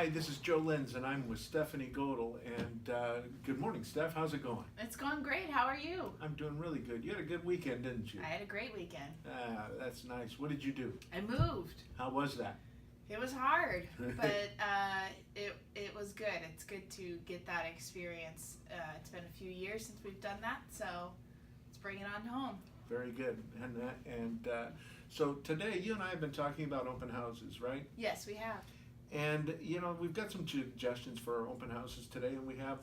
Hi, this is Joe Lenz, and I'm with Stephanie Godel. And good morning, Steph. How's it going? It's going great. How are you? I'm doing really good. You had a good weekend, didn't you? I had a great weekend. That's nice. What did you do? I moved. How was that? It was hard, but it was good. It's good to get that experience. It's been a few years since we've done that, so let's bring it on home. Very good. And so today, you and I have been talking about open houses, right? Yes, we have. And we've got some suggestions for open houses today, and we have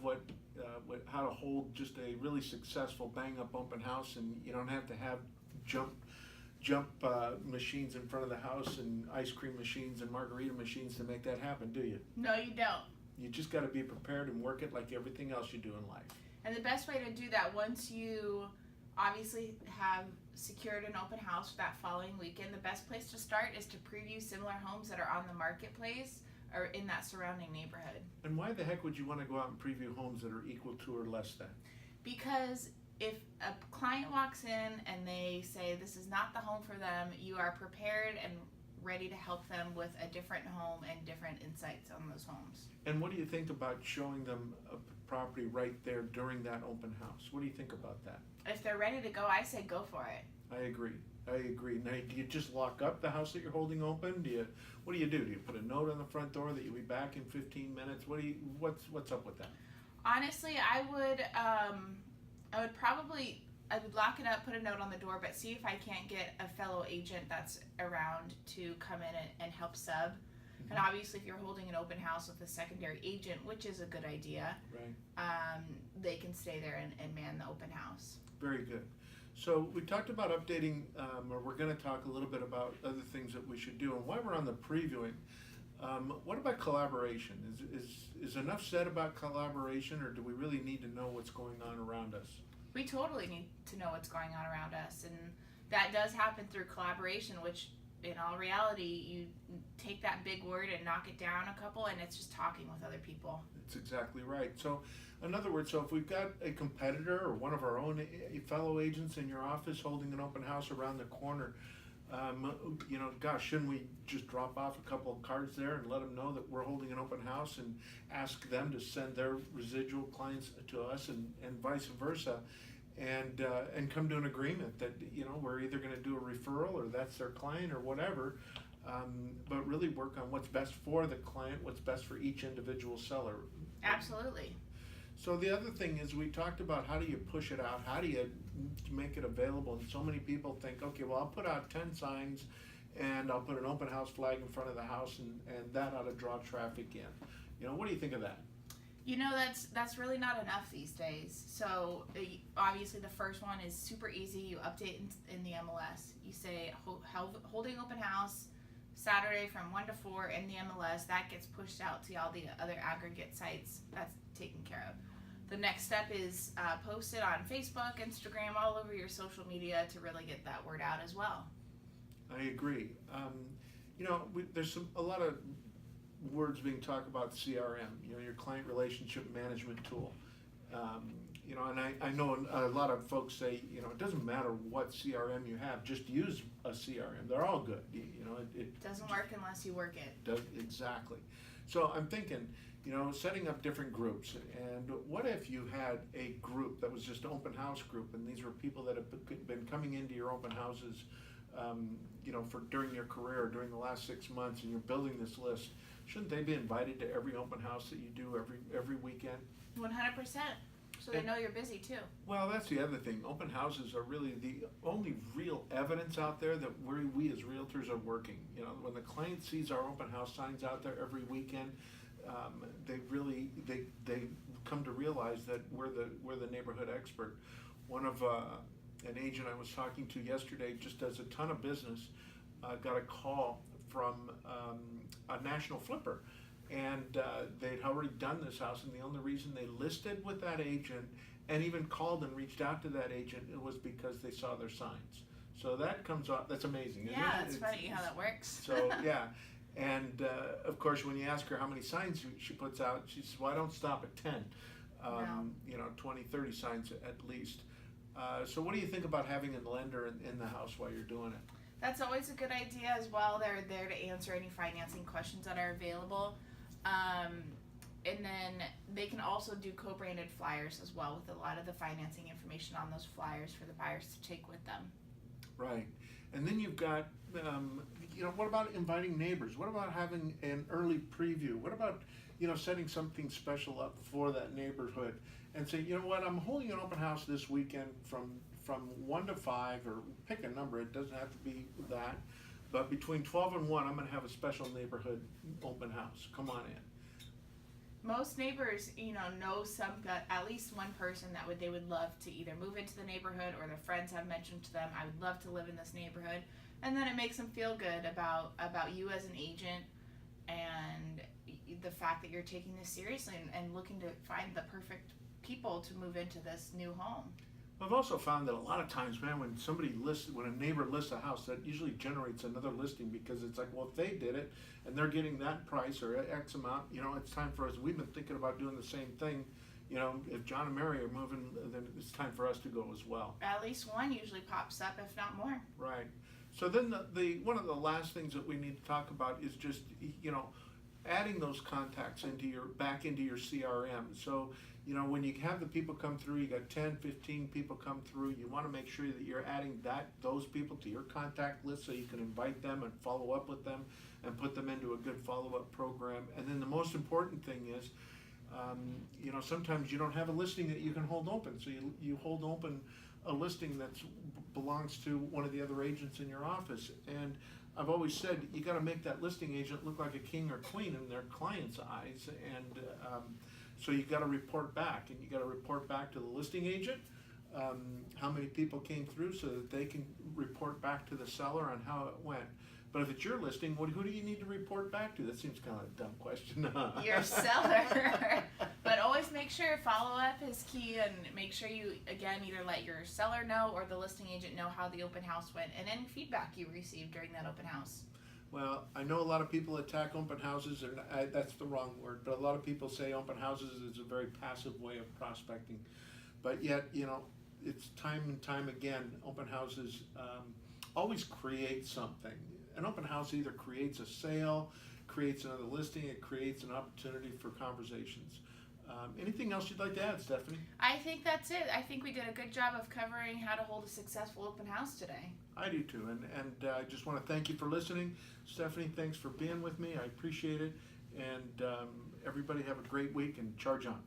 how to hold just a really successful bang-up open house, and you don't have to have jump machines in front of the house and ice cream machines and margarita machines to make that happen, do you? No, you don't. You just got to be prepared and work it like everything else you do in life. And the best way to do that, once you obviously have secured an open house for that following weekend, the best place to start is to preview similar homes that are on the marketplace or in that surrounding neighborhood. And why the heck would you want to go out and preview homes that are equal to or less than? Because if a client walks in and they say this is not the home for them, you are prepared and ready to help them with a different home and different insights on those homes. And what do you think about showing them a property right there during that open house? What do you think about that? If they're ready to go, I say go for it. I agree. Now, do you just lock up the house that you're holding open? What do? Do you put a note on the front door that you'll be back in 15 minutes? What's up with that? Honestly, I would lock it up, put a note on the door, but see if I can't get a fellow agent that's around to come in and help sub. Mm-hmm. And obviously, if you're holding an open house with a secondary agent, which is a good idea, right? They can stay there and man the open house. Very good. So we talked about updating, or we're going to talk a little bit about other things that we should do. And while we're on the previewing, what about collaboration? Is enough said about collaboration, or do we really need to know what's going on around us? We totally need to know what's going on around us, and that does happen through collaboration, which in all reality, you take that big word and knock it down a couple, and it's just talking with other people. That's exactly right. So in other words, if we've got a competitor or one of our own fellow agents in your office holding an open house around the corner, shouldn't we just drop off a couple of cards there and let them know that we're holding an open house and ask them to send their residual clients to us and vice versa, and come to an agreement that we're either going to do a referral or that's their client or whatever, but really work on what's best for the client, what's best for each individual seller. Absolutely. So the other thing is, we talked about how do you push it out, how do you make it available, and so many people think, okay, well, I'll put out 10 signs and I'll put an open house flag in front of the house and that ought to draw traffic in. What do you think of that? That's really not enough these days. So obviously the first one is super easy. You update in the MLS. You say holding open house Saturday from 1 to 4 in the MLS. That gets pushed out to all the other aggregate sites. That's taken care of. The next step is post it on Facebook, Instagram, all over your social media to really get that word out as well. I agree. There's a lot of words being talked about CRM, your client relationship management tool. And I know a lot of folks say, it doesn't matter what CRM you have, just use a CRM. They're all good. It doesn't work unless you work it. Exactly. So I'm thinking, setting up different groups. And what if you had a group that was just an open house group, and these were people that have been coming into your open houses, during your career, or during the last 6 months, and you're building this list. Shouldn't they be invited to every open house that you do every weekend? 100%. So they know you're busy too. Well, that's the other thing. Open houses are really the only real evidence out there that we as realtors are working. When the client sees our open house signs out there every weekend, they come to realize that we're the neighborhood expert. One of an agent I was talking to yesterday just does a ton of business. Got a call from a national flipper, and they'd already done this house, and the only reason they listed with that agent and even called and reached out to that agent, it was because they saw their signs. So that comes off, that's amazing, isn't it? Yeah, it's funny how that works. So yeah, and of course when you ask her how many signs she puts out, she says, well, I don't stop at 10, 20, 30 signs at least. So what do you think about having a lender in the house while you're doing it? That's always a good idea as well. They're there to answer any financing questions that are available. And then they can also do co-branded flyers as well with a lot of the financing information on those flyers for the buyers to take with them. Right. And then you've got, what about inviting neighbors? What about having an early preview? What about, setting something special up for that neighborhood and say, you know what, I'm holding an open house this weekend from 1 to 5, or pick a number, it doesn't have to be that, but between 12 and 1, I'm going to have a special neighborhood open house. Come on in. Most neighbors, know at least one person that they would love to either move into the neighborhood, or their friends have mentioned to them, I would love to live in this neighborhood. And then it makes them feel good about you as an agent, and the fact that you're taking this seriously and looking to find the perfect people to move into this new home. I've also found that a lot of times, man, when a neighbor lists a house, that usually generates another listing, because it's like, well, if they did it and they're getting that price or X amount, it's time for us. We've been thinking about doing the same thing. If John and Mary are moving, then it's time for us to go as well. At least one usually pops up, if not more. Right. So then one of the last things that we need to talk about is just, adding those contacts back into your CRM. So, when you have the people come through, you got 10, 15 people come through, you want to make sure that you're adding those people to your contact list so you can invite them and follow up with them and put them into a good follow-up program. And then the most important thing is, sometimes you don't have a listing that you can hold open. So you hold open a listing that belongs to one of the other agents in your office. And I've always said, you got to make that listing agent look like a king or queen in their client's eyes. And so you got to report back, and you got to report back to the listing agent how many people came through, so that they can report back to the seller on how it went. But if it's your listing, who do you need to report back to? That seems kind of a dumb question. Your seller. But always make sure follow-up is key, and make sure you, again, either let your seller know or the listing agent know how the open house went, and any feedback you received during that open house. Well, I know a lot of people attack open houses, and that's the wrong word, but a lot of people say open houses is a very passive way of prospecting. But yet, it's time and time again, open houses always create something. An open house either creates a sale, creates another listing, it creates an opportunity for conversations. Anything else you'd like to add, Stephanie? I think that's it. I think we did a good job of covering how to hold a successful open house today. I do too, and I just want to thank you for listening. Stephanie, thanks for being with me. I appreciate it, and everybody have a great week, and charge on.